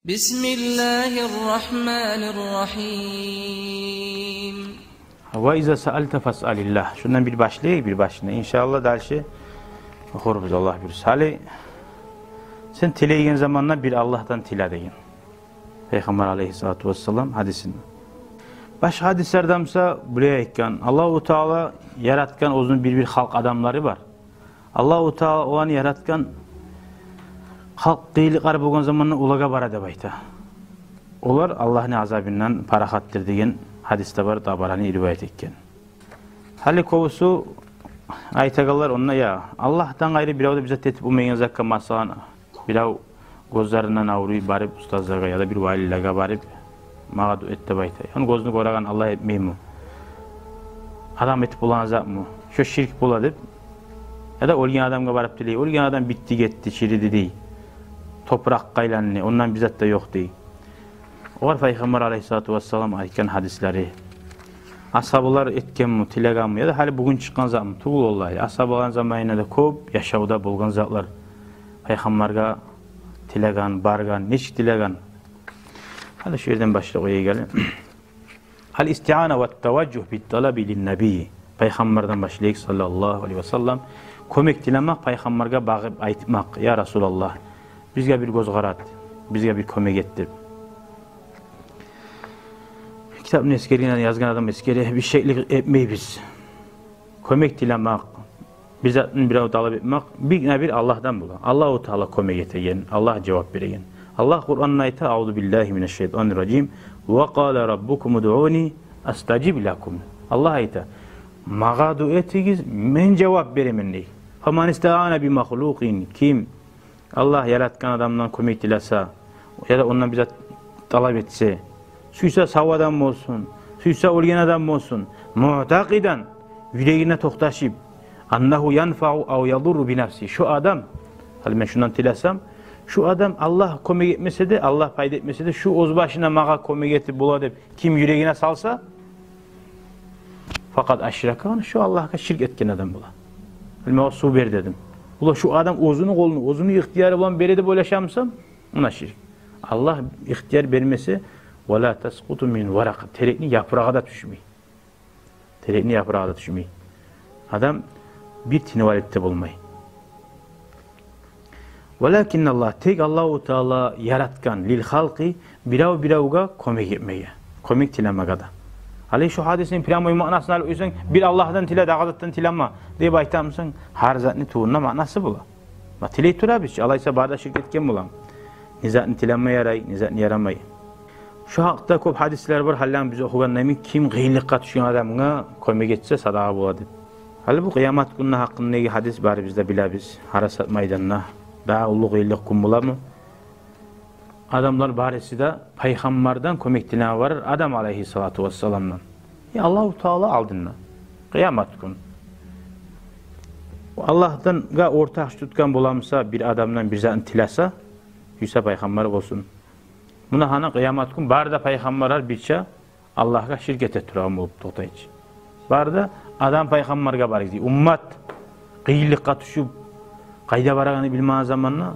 Bismillahirrahmanirrahim. Ve izâ sa'alte fes'alillah. Şundan bir başlayayım bir başına. İnşallah dalşı okuruz Allah bir. Salih sen tileygen zamanla bir Allah'tan tila deyin. Peygamber aleyhissalatu vesselam hadisinde. Başka hadislerdense buraya ekkan. Allahu Teala yaratkan uzun bir halk adamları var. Allahu Teala olanı yaratkan halk kıyılık arı bulgan zamanla ulaga bara debayta. Olar Allah'ın azabından parahattır deyen hadiste var, Tabarani rivayet etken. Hali kovusu aytagallar onunla ya Allah'tan gayrı bir avda bize tetip umayın zakka masalana bir av gözlerinden avruyu barıp ustazlarga ya da bir valilerge barıp mağa ette bayta. Yani gözünü koragan Allah etmeyim mi? Adam etip bulanacak mı? Şu şirk bula dip ya da olgen adamga barıp diley. Olgen adam bitti gitti, çiridi değil. Toprak kaylanını, ondan bizzat da yok değil. O var Peygamber aleyhissalatu vesselam ayken hadisleri. Ashabılar etken mi, tilegan mı ya da hali bugün çıkan zat mı? Tuğul olayı. Ashabıların zamanında da köp yaşavda bulgan zatlar. Peygamberga tilegan, bargan, neçik tilegan. Hadi şu yerden başla oya gelin. Hal isti'ana ve tevacuh bit talabi lin nebi. Peygamberden başlayık sallallahu aleyhi ve sellem. Kömek dilemek, Peygamberga bağıp aytmak. Ya Resulallah, bizge bir göz qarat, bizge bir kömek ettir. Kitabın eskeriyle yazgan adam eskeri bir şeylik etmeyiz. Kömek dilemek, bizzatın bir av talep etmek, bir Allah'tan bulan. Allah-u Teala kömek etegen, Allah cevap veregen. Allah Kur'an'ın ayeti, Euzu billahi mineşşeytanirracim. Ve qala rabbukum ud'uni astajib lakum. Allah ayeti, mağa dua etiniz, men cevap veremen dey. Faman ista'ana bi mahluqin, kim Allah yaratkan adamdan kömek dilese ya da ondan bize talep etse, suysa sağ adam mı olsun, suysa olgen adam mı olsun, mu'takiden yüreğine toktaşıp annahu yanfa'u av yadurru bi nefsi. Şu adam, hadi ben şundan dilesem, şu adam Allah kömek etmese de, Allah fayda etmese de, şu oz başına mağa kömek etip bula deyip kim yüreğine salsa, fakat aşirakan şu Allah'a şirk etken adam bula. Ben o su ver dedim. Ula şu adam ozunu kolunu, ozunu ihtiyarı olan berede böyle yaşamsam, ona şirk. Allah ihtiyar vermesi, وَلَا تَسْقُطُ مِنْ وَرَقٍ. Terekni yaprağa da düşmeyi. Terekni yaprağa da düşmeyi. Adam bir tinivalette bulmayı. وَلَكِنَّ Allah, tek Allah-u Teala yaratkan lil halqi biravga komik etmeye. Komik tilemeye da. Hali şu hadisin piramoyu manasını alıyorsan bir Allah'tan tile, dağıdattan tilema diye baytar mısın? Har zatni tuğunna manası bula. Ma tiley tura biz. Allah ise barda şirketken bulam. Nizatni tilema yaray, nizatni yaramay. Şu hakta köp hadisler var. Hallan bize okugan neymi kim gıylıkka düşen adamına komik etse sadağa buladı. Hali bu kıyamet gününe hakkındaki hadis bari bizde bilabiz. Harasat meydanına daha ulu gıylık kun bulamı? Adamlar barisi de Peygamberden komik dilene varır. Adam aleyhissalatu vesselam'dan. Ya Allah-u Teala aldığında. Kıyamet günü. Allah'tan ortak tutkan bulamsa bir adamdan bir zaten tilasa, Hüsa Peygamber olsun. Buna hana kıyamet günü barda Peygamberler birçe Allah'a şirket ettiren olup tohtayıcı. Barda adam Peygamber'e barık değil. Ummat kıyılıkka düşüp kayda varağını bilmez zamanla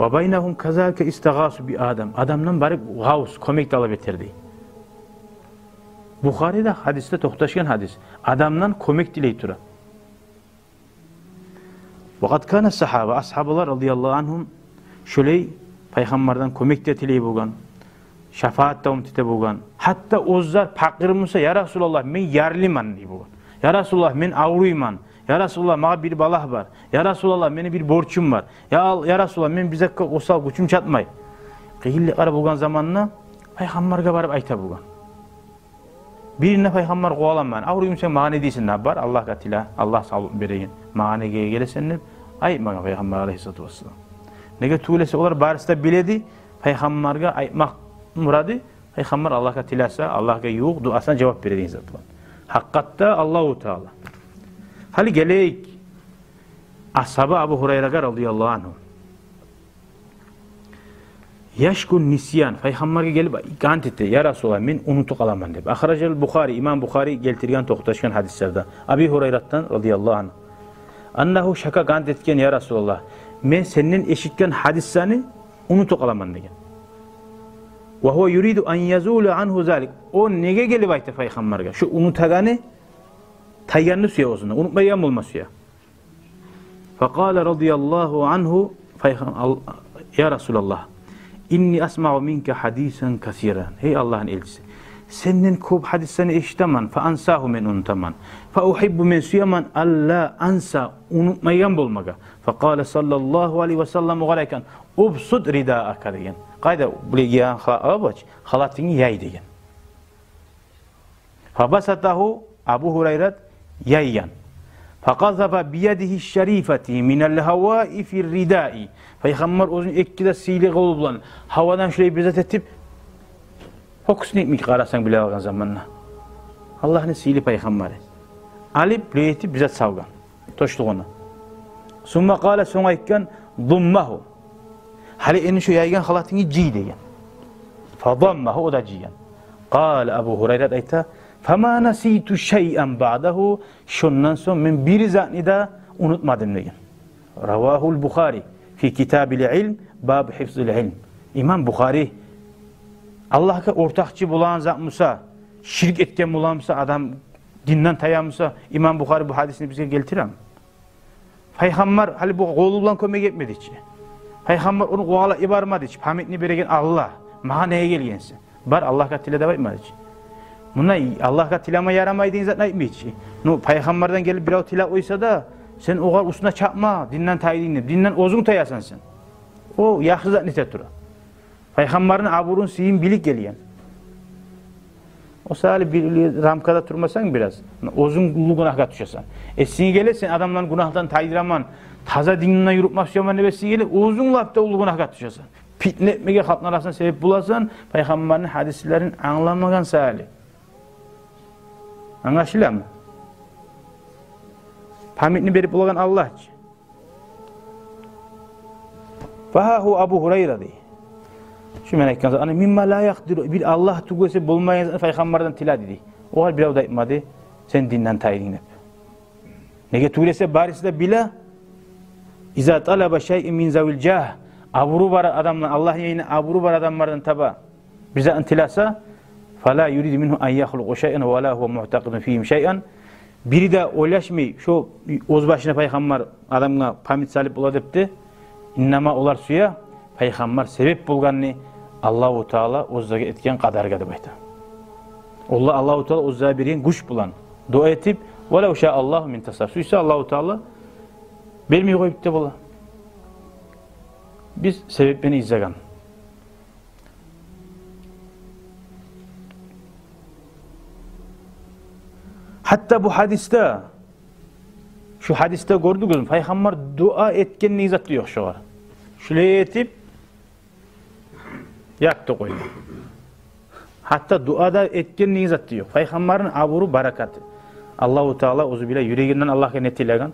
ve baynahum kazalike istagasu bi adam. Adamdan barık gavs, komik talep etirdi. Bukhari'de hadiste tohtaşken hadis. Adamdan komik diley tura. Vakat kana sahaba, ashabalar radıyallahu anhum şöyle Peygamberden komik de tiley bulgan. Şefaat da umtite bulgan. Hatta ozlar pakırmısa ya Resulallah men yarliman diye bulgan. Ya Resulallah men avruyman. Ya Resulallah bana bir balah var. Ya Resulallah benim bir borçum var. Ya Resulallah men bize osal güçüm çatmay. Kıyıllı ara bulgan zamanına Peygamber'e barıp ayta bulgan. Birine Peygamber kovalanman. Avruyum sen mağane değilsin ne var? Allah katila, Allah sağlık vereyim. Mağaneye gelesen ne? Ay bana Peygamber aleyhissalatu vesselam. Nege tuğlesi olar barista biledi. Peygamber'e aytmak muradı. Peygamber Allah katilasa, Allah'a yok duasına cevap verediğin zaten. Hakikatta Allah-u Teala. Hali geleyik ashab-ı Abu Hureyre'ga radıyallahu anh. Yaşkun nisyan. Peygamber'e gelip gant etti. Ya Resulallah men unutuk alaman deyip. Ahrajal Bukhari, İmam Bukhari geltirgen tohtaşkan hadislerde. Abi Hureyre'den radıyallahu anh. Annahu şaka gant etken ya Resulallah. Men senin eşitken hadisani unutup kalaman degan. Wa huwa yuridu an yazula anhu zalik. O nege gelip aytı peygamberge? Şu unutagani tayyanlı suya olsun. Unutmayan olmaz suya. Faqala radıyallahu anhu ya Resulallah inni asma'u minke hadisen kasiran. Hey Allah'ın elçisi. Senin kop hadislerini eşitaman fa ansahu men unutaman. Fa uhibbu men suyaman alla ansa unutmayan bolmaga. Faqala sallallahu aleyhi ve sellem galaykan ubsud ridaaka degan. Qayda bulegiyan halatini yay degan. Fabasatahu Abu Hurayrat yayyan. Faqazafa biyadihi şerifati minel havai fir ridai. Peygamber uzun ekkide siyli kolu bulan havadan şöyle bizzat etip hokusunu etmek qarasan bile algan zamanla. Allah'ın siyli peygamberi. Alip leyeti bizzat savgan. Toşluğunu. Summa qala sonra ikkan dummahu. Hali eni şu yaygan halatini ciy degan. Fadammahu o da ciyan. Qala Abu Hurayrat ayta fama nasitu şey'en ba'dahu. Şundan sonra men bir zatni da unutmadım degan. Ravahul Bukhari fi kitabil ilm bab hifzil ilm. İmam Bukhari Allah'a ortakçı bulan zat Musa, şirk etken bulan Musa, adam dinden tayanmışsa İmam Bukhari bu hadisini bize geltirem. Peygamber hali bu kolu bulan kömek etmedi hiç. Peygamber onu kovala ibarmadı hiç. Pametini beregen Allah. Maha neye gelgensin? Bar Allah'a tile de bakmadı hiç. Buna Allah'a tilama yaramaydı zat ne hiç. No Peygamberden gelip bir tila oysa da sen o kadar usuna çapma, dinden tayidin, dinden ozun tayasan sen. O yaxşı zat nite tura. Peygamberin aburun siyin bilik geliyen. O sahali bir ramkada turmasan biraz. Ozun günahga düşesen. Siyin gelirsen adamların günahdan taydıraman, taza dinine yürütmek istiyorman ne siyin gelir, ozun lapta ulu günahga düşesen. Fitne etmeye halkın arasında sebep bulasan, Peygamberin hadislerin anlamagan sahali. Anlaşılıyor mu? Pamitini berip bulagan Allah. Fahu Abu Hurayra diye. Şu melekkan ana mimma la yaqdiru bir Allah tugese bulmayan peygamberden tila dedi. O hal biraz da etmedi. Sen dinden tayidin hep. Nege tugese barisi de bila iza talaba şey'in min zavil jah aburu var adamdan Allah yayına aburu var adamlardan taba bize intilasa fala yuridu minhu an yakhluqa şey'en ve la huve mu'taqidun fihim şey'en. Biri de oylaşmay şu öz başına peygamber adamga pamit salip bola depti. İnnama olar suya peygamber sebep bulganını Allahu Teala o'ziga etgan qadarga deb aytadi. Allahu Teala o'ziga bergan kuch bilan dua etib, "Va law sha Alloh min tasaffusa Allahu Teala bermay qo'yibdi bola." Biz sebebini izlagan. Hatta bu hadiste şu hadiste gördük peygamber dua etken nizatı yok şu var. Şöyle etip yaktı koydu. Hatta duada etken nizatı yok. Peygamberin aburu barakatı. Allahu Teala ozu bile yüreğinden Allah'a netilegan.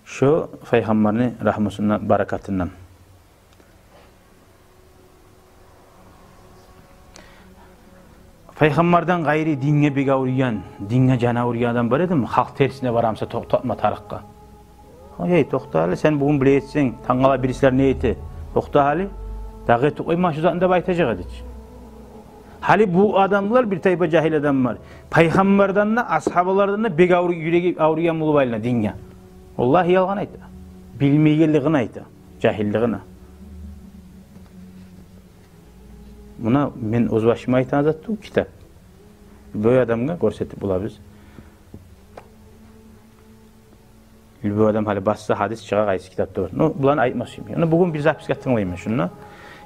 Şu peygamberin rahmetinden, barakatından. Peygamberden gayri dinge bega uriyan, dinge cana uriyadan var edim, halk tersine varamsa toxtatma tarıqqa. Hey, toxta hali, sen bugün bile etsin, tangala birisler ne eti? Toxta hali, dağı eti koyma şu zatında baytacak edici. Hali bu adamlar bir tayfa cahil adam var. Peygamberden de, ashabalardan da bega yüreği uriyan bulu bayılına dinge. Vallahi yalgan ayta. Bilmeygelliğine ayta, cahilliğine. Buna men o'z başıma aytan zattu kitap. Bu adamga ko'rsatib bulabız. Bu adam hali bassa hadis çıqa qaysi kitapda var. No, bularni aytmasım. Yani bugün bir zapiska tinglayman şunu.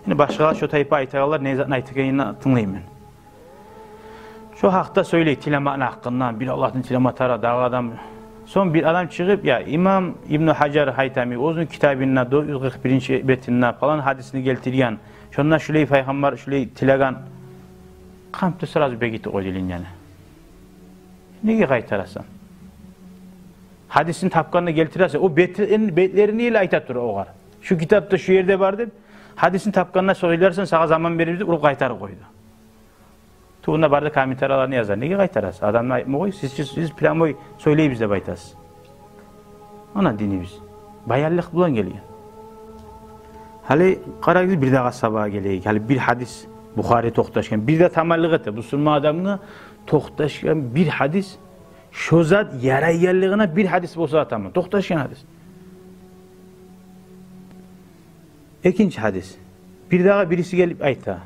Yani başqalar şu tayfa aytaganlar ne zatni aytganini tinglayman. Şu haqda söyleyip tilamanın haqqından bir Allah'ın tilamatara dağ adam. Son bir adam çıkıp ya İmam İbn Hacer Haytami o'zining kitabında 441 betinde falan hadisini keltirgan. Şundan şuley peygamber şuley tilagan qampda sırası begiti qo'yilgan yani. Nega qaytarasan? Hadisin tapkanını keltirase o betlerini ile ayta tur oğar. Şu kitapta şu yerde var deb hadisin tapkanına söylersen sağa zaman veririz uru qaytarıp qo'ydi. Tuğunda barda komentarlarını yazar. Nega qaytarasın? Adamlar aytma qo'y, siz plan qo'y söyley bizde baytasız. Ana dinimiz. Bayarlık bulan geliyor. Hali qaragız bir daha sabaha geleyik. Hali bir hadis Bukhari toxtaşkan, bir de tamallık etti. Müslüman adamına toxtaşkan bir hadis, şu zat yarayganlığına bir hadis bolsa atamın. Toxtaşkan hadis. İkinci hadis. Bir daha birisi gelip ayta.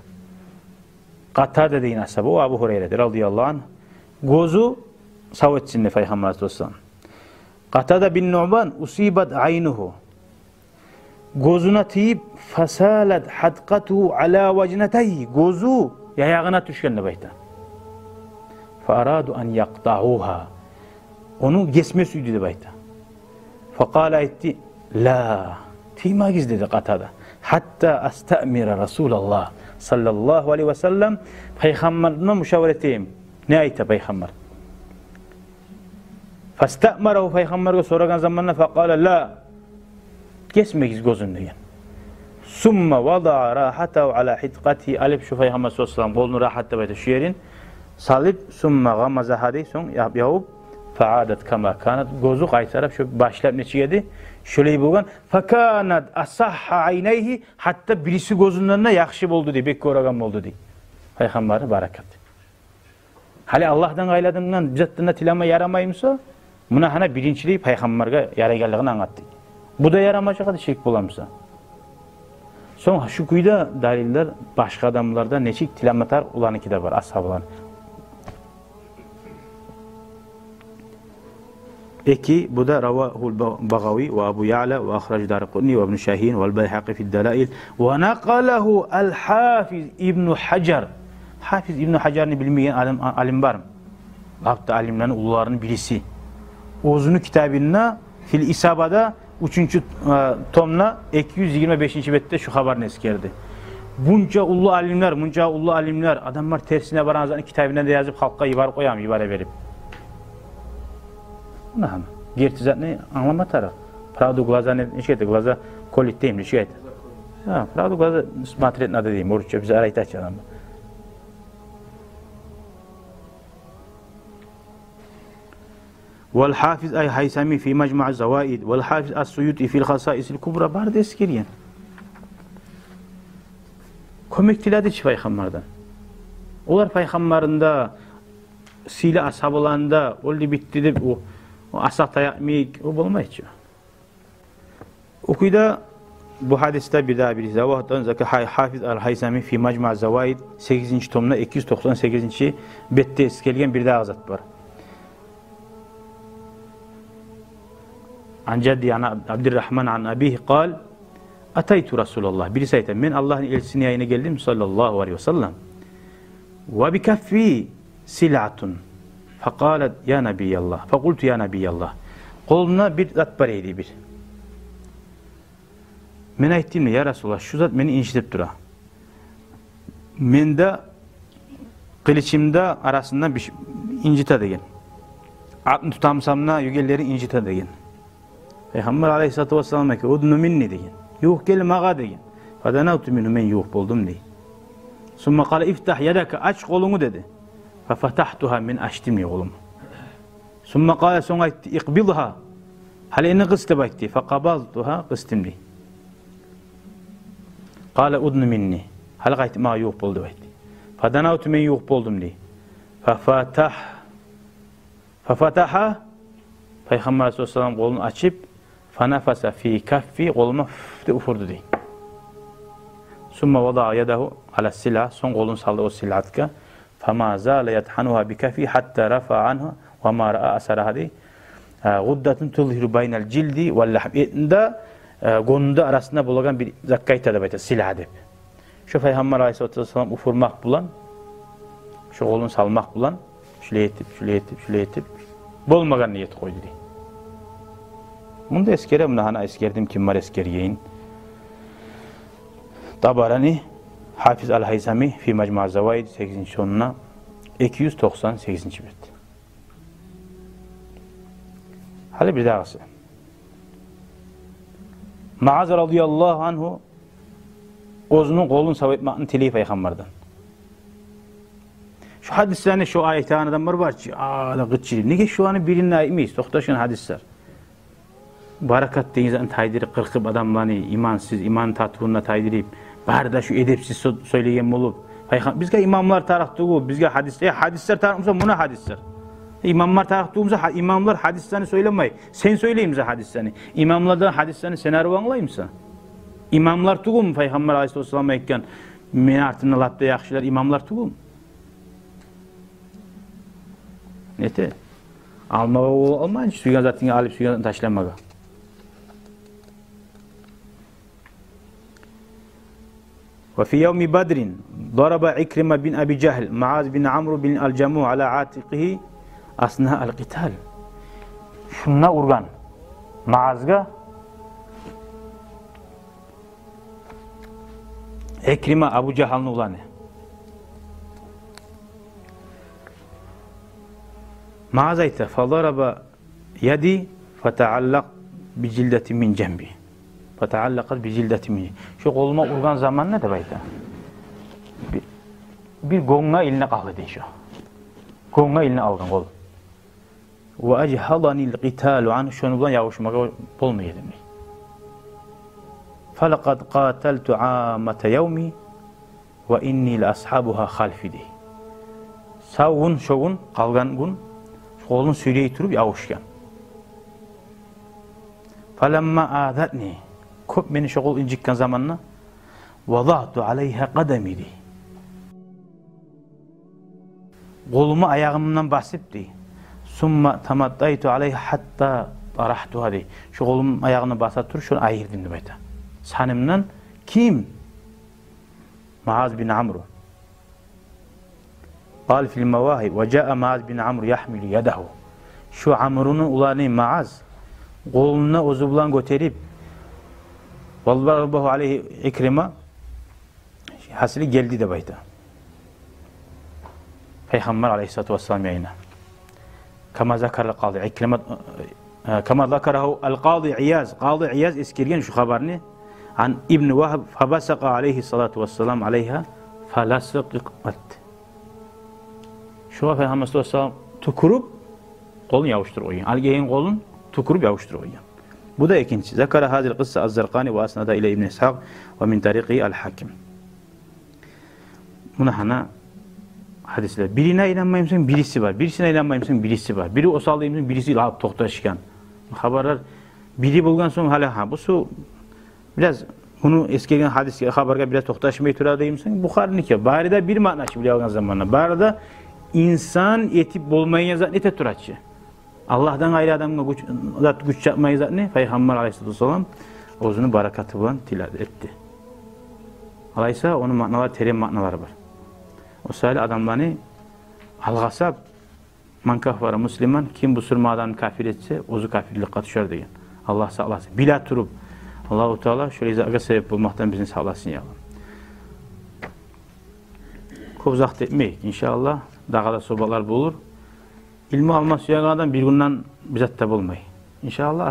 Qatada deyin ashabı, o Abu Hureyre'dir radıyallahu anh. Gozu savetsinli Peygamber sallallahu. Qatada bin Nu'man usibat aynuhu. Gözüne tiyip fasalat hadqatuhu ala vecnetayhi. Gözü yayağına düşkende bayta. Faradu an yaqta'uha. Onu kesmesiydi de bayta. Fakala etti la. Timagiz dedi Qatada. Hatta astamira Resulullah sallallahu aleyhi ve sellem Peygamberine müşaveret edeyim. Ne ayta Peygamber? Fastamarahu Peygamber'e soragan zamanla fakala la. Kesmeyiz gözünü deyin. Summa vada'a rahatahu ala hitqatihi alip şu Peygamber sallallahu aleyhi ve sellem kolunu rahatta bayta şu yerin salip summa gamaza hadi son yavup fa'adat kama kanat gözü qaytarıp şu başlap neçe yedi şöyle bulgan fakanat asahha aynayhi hatta birisi gözünden yaxşı boldu diye bek koragan boldu diye Peygamber'e barakat. Hali Allah'tan gayladığından bizattına tilama yaramayımsa buna hana birinçiliği Peygamber'e yaraganlığını anlattı. Bu da yaramayacak da şirk bulamsa. Son şu kuyda daliller başka adamlarda neçik tilamatar ulanıki de var ashablar. Eki bu da Ravahul Bagavi ve Abu Ya'la ve Ahraj Darqutni ve İbn Şahin ve Bayhaqi fi Dalail ve naqalahu el-Hafiz İbn Hacer. Hafiz İbn Hacer'ni bilmeyen alim var mı? Hatta alimlerin ulularının birisi. Uzunu kitabına fil isabada 3. tomla 225. bette şu haber neskerdi. Bunca ulu alimler, adamlar tersine baranızdan kitabına da yazıp halka ibar koyam, ibare verip. Buna ham. Gerçi ne anlamatar. Pravdu glaza ne şeydi, glaza kolitteyim, şeydi. Ha, pravdu glaza smatret nadı diyeyim, oruçça bize arayta açalım. والحافظ أي هيثمي في مجمع الزوائد والحافظ السيوطي في الخصائص الكبرى barda eskeriyen. Komik tiladi hiç Peygamber'den. Onlar Peygamber'inde sile ashablarında oldu bitti de o asah tayakmik o bulmayıcı. Okuyda bu hadiste bir daha bir zavahdan zaka Hafiz el-Haythami fi Mecmu' el-Zavaid 8. tomda 298. bette eskergen bir daha azat var. An ceddi an Abdurrahman an abihi kal ataytu Resulullah birisi ayten men Allah'ın elçisine yayına geldim sallallahu aleyhi ve sellem ve bi kaffi sil'atun faqalet ya nebiyallah faqultu ya nebiyallah koluna bir zat var idi bir men ayttim ya Resulullah şu zat beni incitip dura men de kılıçımda arasından bir incite degen atın tutamsamna yügelleri incite degen Peygamber aleyhissalatu vesselam ki udnu minni deyin. Yuh gel mağa deyin. Fadanavtu minhu men yuh buldum deyin. Summa kala iftah yedaka aç kolunu dedi. Fafatahtuha min açtım ya kolumu. Summa kala sonra etti ikbilha. Hali inni kıstı baktı. Fakabaltuha kıstım deyin. Kala udnu minni. Hali gayet mağa yuh buldu baktı. Fadanavtu men yuh buldum deyin. Fafataha Peygamber aleyhisselam kolunu açıp fanafasa fi kaffi koluma ufurdu deyin. Summa vada'a yadahu ala silah son kolunu saldı o silatka fama zâle yethanuha bi kaffi hatta rafa anhu ve ma ra'a asaraha deyin. Guddatun tulhiru baynel cildi vel lahm etinde gondu arasında bulagan bir zakkayta da bayta silah deyip. Şu Peygamber aleyhisselam ufurmak bulan şu kolunu salmak bulan şöyle etip bolmagan niyet koydu deyin. Bunda eskere, bunda hana eskerdim kim var eskergeyin. Tabarani Hafiz el-Haythami fi Mecmu' el-Zavaid 8. sonuna 298. bet. Hali bir dağısı. Maaz radıyallahu anhu ozunun kolunu savaytmakını tiliyi Peygamber'den. Şu hadislerine şu ayet-i adamlar var ki, gıççili. Nege şu anı birinin ayetmiyiz, tohtaşın hadisler. barakat deyiz taydirip kırkıp adamlarını imansız, iman tatbununa taydirip barda şu edepsiz söyleyen olup bizge imamlar taraftığı, bizge hadisler tarafımıza buna hadisler. İmamlar taraftığı imamlar hadislerini söylemey. Sen söyleyeyim bize hadislerini. İmamlardan hadislerini sen arıvanlayım mısın? İmamlar tuğum Peygamber Aleyhisselam ekken men artında lapta yaxşılar imamlar tuğum. Nete? Almağa olmayın, suygan zatını alıp suygan taşlamağa. وفي يوم بدر ضرب عكرمة بن أبي جهل معاذ بن عمرو بن الجموع على عاتقه أثناء القتال. Şunna urgan. Maazga Ekrime Abu Cehal'ın ulanı. Maaz ayta fadaraba yedi fetaallaq bi cildeti min cembi. Fetaallaqat bi cildeti min. Şu koluma urgan zaman ne de bayta? Bir gonga eline qaldı deyişo. Gonga eline algan kol. Ve echhadanil qitalu an şonudan yavuşmağa bolmaydı demek. فَلَقَدْ قَاتَلْتُ عَامَةَ يَوْمِ وَاِنِّي لَأَصْحَابُهَا خَلْفِدِي. Savun şoğun kalgan gün kolun süreyi turup yavuşken. فَلَمَّا آذَتْنِي Köp beni şoğul incikken zamanla وَضَعْتُ عَلَيْهَا قَدَمِدِي. Kolumu ayağımdan basıp di. ثُمَّ تَمَدَّيْتُ عَلَيْهَا حَتَّى طَرَحْتُهَا di. Şu kolum ayağını basa tur şunu ayırdım demekte. Sanımdan kim? Maaz bin Amr. Qal fil mevahib ve caa Maaz bin Amr yahmilu yadahu. Şu Amr'un ulanı Maaz koluna ozublan götürüp vallahu aleyhi İkrime hasili geldi de bayta. Peygamber aleyhissalatu vesselam yayına. Kama zakara qadi İkrime kama zakarahu el-Qadi İyaz. Qadi İyaz eskirgen şu haberini an İbn Vahb fabasaka aleyhissalatu vesselam aleyha falasıqat. Şu Peygamber sallallahu aleyhi ve sellem tukurup kolunu yavuştur oyun. Algeyin kolun tukurup yavuştur oyun. Bu da ikinci. Zakara hazil kıssa az-Zarqani ve asnada ile İbn İshaq ve min tariqi el-Hakim. Buna hana hadisler. Birine inanmayımsın birisi var. Birisine inanmayımsın birisi var. Biri o sağlayımsın birisi alıp tohtaşken. Haberler biri bulgan son hala bu su biraz bunu eskiden hadis haberga biraz tohtaşmayı turadayımsın. Bukhari'nin ki barida bir manaşı bile algan zamanla. Barida insan etip bolmayın zat ete turaçı. Allah'tan ayrı adamga güç yapmayı zat ne? Peygamber aleyhisselam özünün barakatı bulan tilad etti. Alaysa onun manaları terin manaları var. O sayılı adamlarını algasab man kafara Müslüman kim bu sürmadan kafir etse ozu kafirlik katışar deyin. Allah sağlasın. Bila turup Allah-u Teala şöyle izaga sebep bulmaktan bizi sağlasın ya Allah. Çok uzak etmeyik. İnşallah dağda sobalar bulur. İlmi alma suyanlardan bir günden bizzat da bulmayı. İnşallah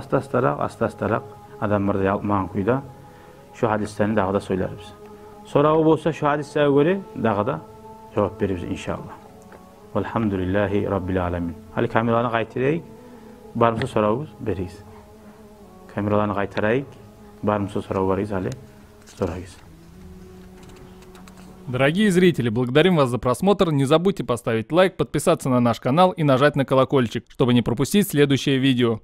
asta-astarak adamları da yapmağın kuyda şu hadislerini dağda söyleriz. Sonra o olsa şu hadislere göre dağda cevap veririz inşallah. Velhamdülillahi Rabbil alemin. Hali kameralarını qaytırayıq, barımızı sorağız, beriyiz. Kameralarını qaytırayıq, barımızı sorağız, hali sorağız. Дорогие зрители, благодарим вас за просмотр. Не забудьте поставить лайк, подписаться на наш канал и нажать на колокольчик, чтобы не пропустить следующее видео.